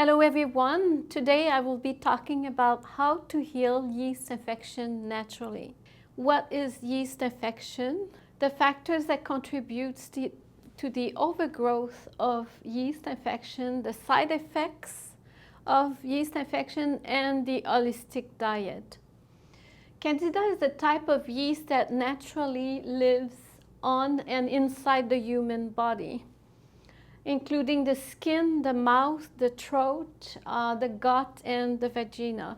Hello everyone. Today I will be talking about how to heal yeast infection naturally. What is yeast infection? The factors that contribute to the overgrowth of yeast infection, the side effects of yeast infection, and the holistic diet. Candida is the type of yeast that naturally lives on and inside the human body, including the skin, the mouth, the throat, the gut, and the vagina.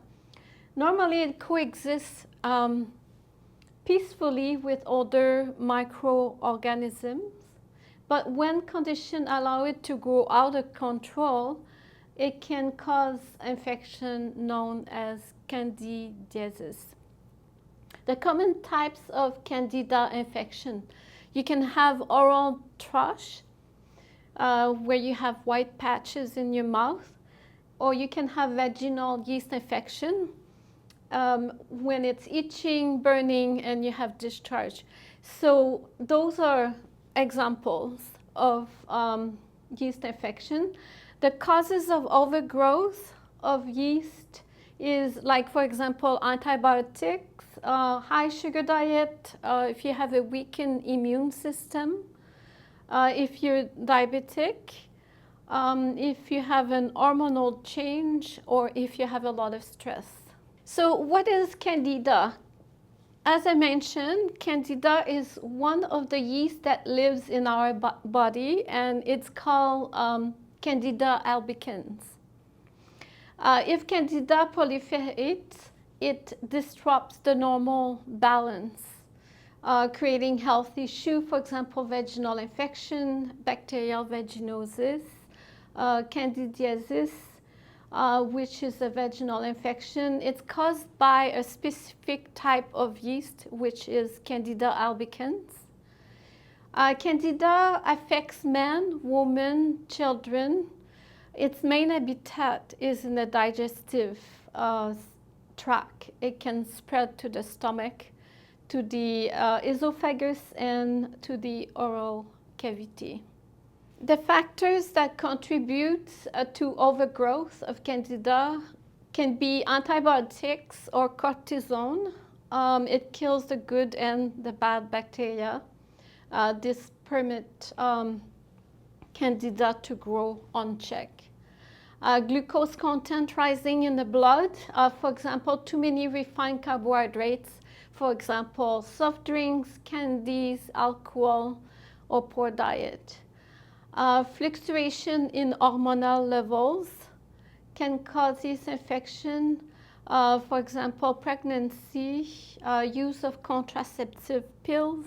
Normally it coexists peacefully with other microorganisms, but when conditions allow it to grow out of control, it can cause infection known as candidiasis. The common types of Candida infection: you can have oral thrush, where you have white patches in your mouth, or you can have vaginal yeast infection when it's itching, burning, and you have discharge. So those are examples of yeast infection. The causes of overgrowth of yeast is, like, for example, antibiotics, high sugar diet, if you have a weakened immune system, if you're diabetic, if you have an hormonal change, or if you have a lot of stress. So what is Candida? As I mentioned, Candida is one of the yeasts that lives in our body, and it's called Candida albicans. If Candida proliferates, it disrupts the normal balance, creating health issues, for example, vaginal infection, bacterial vaginosis, candidiasis, which is a vaginal infection. It's caused by a specific type of yeast, which is Candida albicans. Candida affects men, women, children. Its main habitat is in the digestive tract. It can spread to the stomach, to the esophagus, and to the oral cavity. The factors that contribute to overgrowth of Candida can be antibiotics or cortisone. It kills the good and the bad bacteria. This permits Candida to grow unchecked. Glucose content rising in the blood, for example, too many refined carbohydrates, for example, soft drinks, candies, alcohol, or poor diet. Fluctuation in hormonal levels can cause this infection. For example, pregnancy, use of contraceptive pills,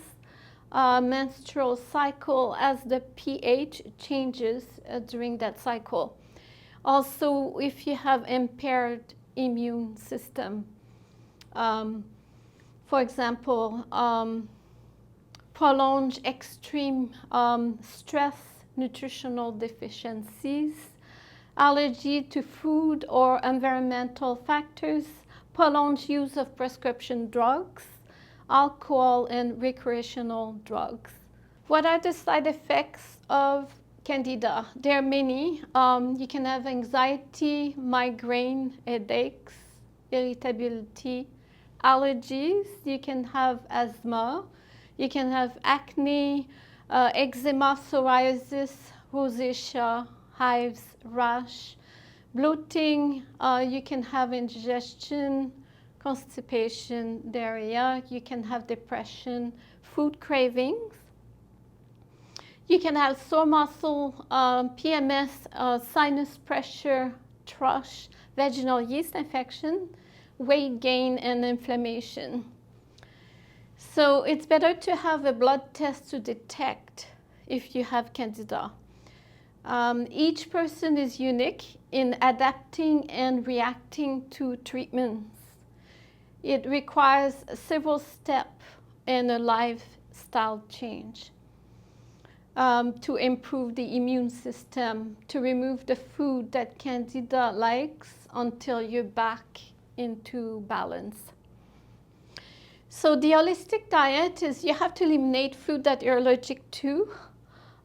menstrual cycle, as the pH changes during that cycle. Also, if you have impaired immune system, for example, prolonged extreme stress, nutritional deficiencies, allergy to food or environmental factors, prolonged use of prescription drugs, alcohol, and recreational drugs. What are the side effects of Candida? There are many. You can have anxiety, migraine, headaches, irritability, allergies. You can have asthma. You can have acne, eczema, psoriasis, rosacea, hives, rash, bloating. You can have indigestion, constipation, diarrhea. You can have depression, food cravings. You can have sore muscle, PMS, sinus pressure, thrush, vaginal yeast infection, weight gain, and inflammation. So it's better to have a blood test to detect if you have Candida. Each person is unique in adapting and reacting to treatments. It requires several steps and a lifestyle change to improve the immune system, to remove the food that Candida likes until you're back into balance. So the holistic diet is you have to eliminate food that you're allergic to,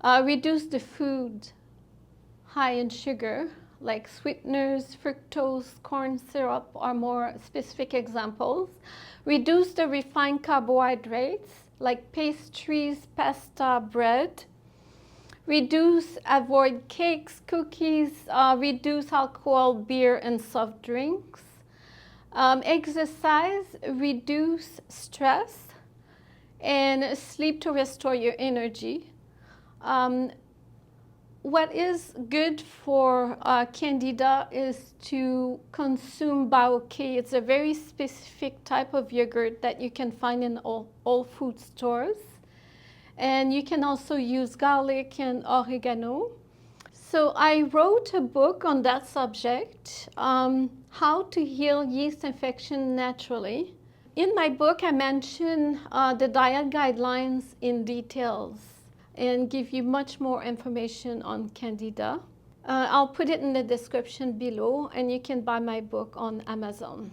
reduce the food high in sugar, like sweeteners, fructose, corn syrup are more specific examples. Reduce the refined carbohydrates like pastries, pasta, bread. Avoid cakes, cookies, reduce alcohol, beer, and soft drinks. Exercise, reduce stress, and sleep to restore your energy. What is good for Candida is to consume Baoke. It's a very specific type of yogurt that you can find in all food stores. And you can also use garlic and oregano. So I wrote a book on that subject, how to heal yeast infection naturally. In my book, I mention the diet guidelines in details and give you much more information on Candida. I'll put it in the description below, and you can buy my book on Amazon.